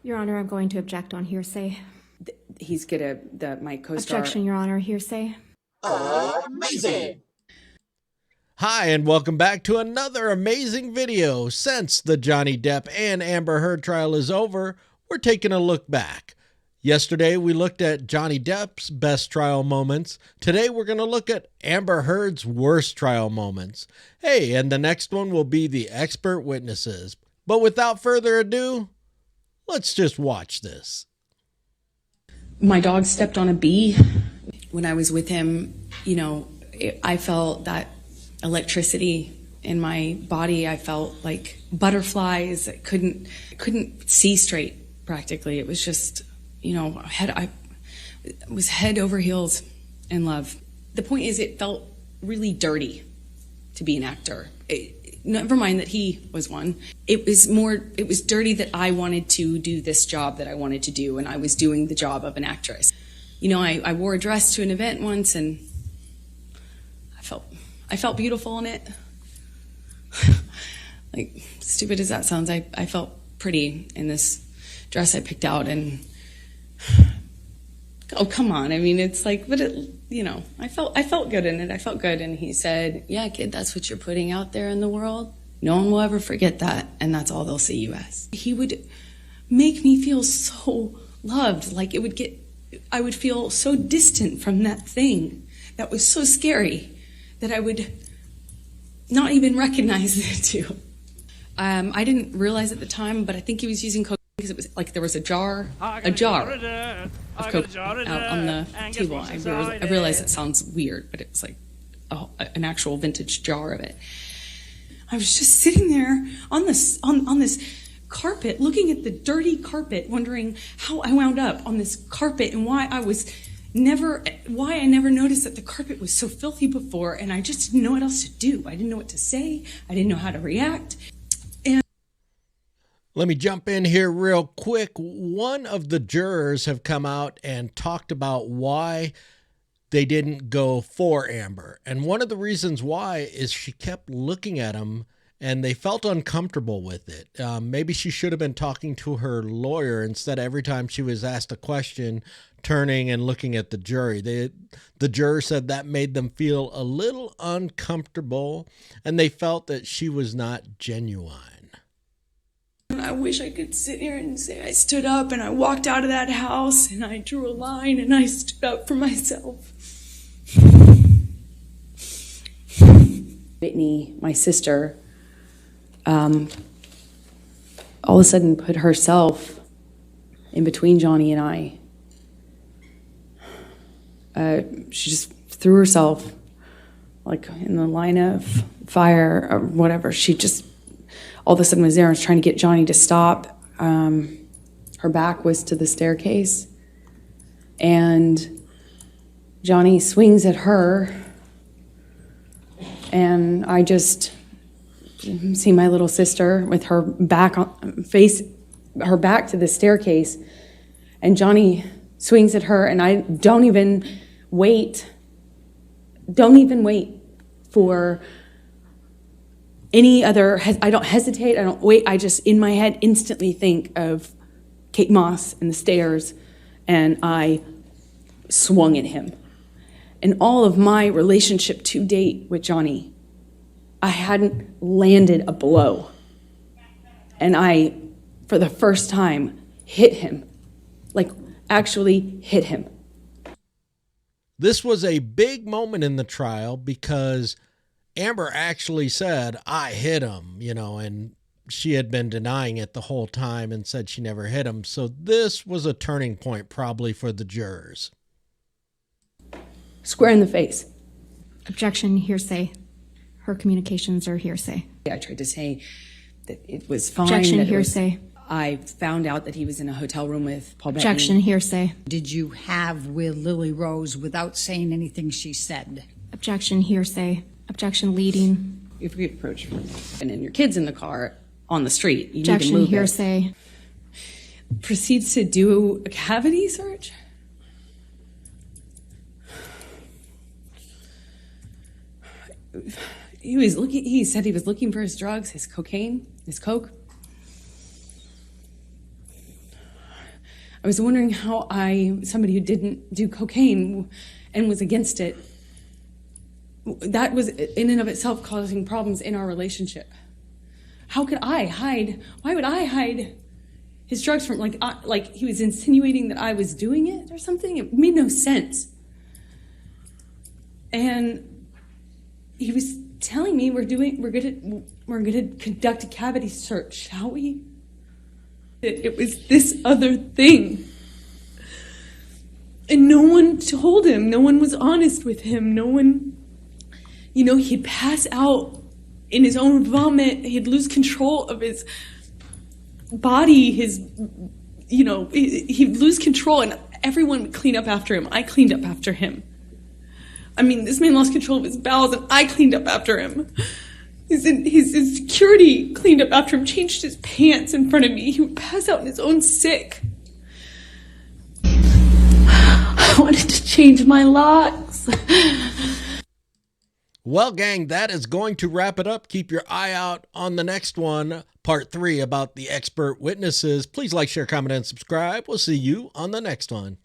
Your Honor, I'm going to object on hearsay. He's my co-star. Objection, Your Honor, hearsay. Amazing! Hi, and welcome back to another amazing video. Since the Johnny Depp and Amber Heard trial is over, we're taking a look back. Yesterday, we looked at Johnny Depp's best trial moments. Today, we're going to look at Amber Heard's worst trial moments. Hey, and the next one will be the expert witnesses. But without further ado, let's just watch this. My dog stepped on a bee. When I was with him, I felt that electricity in my body. I felt like butterflies. I couldn't see straight practically. It was just, I was head over heels in love. The point is, it felt really dirty to be an actor. Never mind that he was one. It was dirty that I wanted to do this job that I wanted to do, and I was doing the job of an actress. I wore a dress to an event once, and I felt beautiful in it. Like, stupid as that sounds, I felt pretty in this dress I picked out, and oh, come on. I mean, it's like, but I felt good in it. I felt good. And he said, yeah, kid, that's what you're putting out there in the world. No one will ever forget that. And that's all they'll see you as. He would make me feel so loved. Like I would feel so distant from that thing that was so scary that I would not even recognize it too. I didn't realize at the time, but I think he was using cocaine because it was like there was a jar of coke out on the table. I realize it sounds weird, but it's like an actual vintage jar of it. I was just sitting there on this carpet, looking at the dirty carpet, wondering how I wound up on this carpet and why I never noticed that the carpet was so filthy before, and I just didn't know what else to do. I didn't know what to say. I didn't know how to react. Let me jump in here real quick. One of the jurors have come out and talked about why they didn't go for Amber. And one of the reasons why is she kept looking at him and they felt uncomfortable with it. Maybe she should have been talking to her lawyer instead of every time she was asked a question, turning and looking at the jury. The juror said that made them feel a little uncomfortable and they felt that she was not genuine. I wish I could sit here and say I stood up and I walked out of that house and I drew a line and I stood up for myself. Whitney, my sister, all of a sudden put herself in between Johnny and I. She just threw herself like in the line of fire or whatever. She just all of a sudden was there and was trying to get Johnny to stop. Her back was to the staircase. And Johnny swings at her. And I just see my little sister with her back her back to the staircase. And Johnny swings at her, and I don't even wait for any other, I don't hesitate, I don't wait, I just in my head instantly think of Kate Moss and the stairs, and I swung at him. In all of my relationship to date with Johnny, I hadn't landed a blow. And I, for the first time, hit him, like actually hit him. This was a big moment in the trial because Amber actually said, I hit him, and she had been denying it the whole time and said she never hit him. So this was a turning point probably for the jurors. Square in the face. Objection, hearsay. Her communications are hearsay. I tried to say that it was fine. Objection, hearsay. I found out that he was in a hotel room with Paul Bettany. Objection, hearsay. Did you have with Lily Rose without saying anything she said? Objection, hearsay. Objection, leading. If we approach and then your kid's in the car on the street, you Objection, need to move hearsay. Proceeds to do a cavity search. He said he was looking for his drugs, his cocaine, his coke. I was wondering how somebody who didn't do cocaine and was against it, that was in and of itself causing problems in our relationship. How could I hide? Why would I hide his drugs from, like he was insinuating that I was doing it or something? It made no sense. And he was telling me we're gonna conduct a cavity search, shall we? It was this other thing. And no one told him, no one was honest with him, no one, he'd pass out in his own vomit, he'd lose control of his body, he'd lose control, and everyone would clean up after him. I cleaned up after him. I mean, this man lost control of his bowels, and I cleaned up after him. His security cleaned up after him, changed his pants in front of me. He would pass out in his own sick. I wanted to change my locks. Well, gang, that is going to wrap it up. Keep your eye out on the next one, part 3, about the expert witnesses. Please like, share, comment, and subscribe. We'll see you on the next one.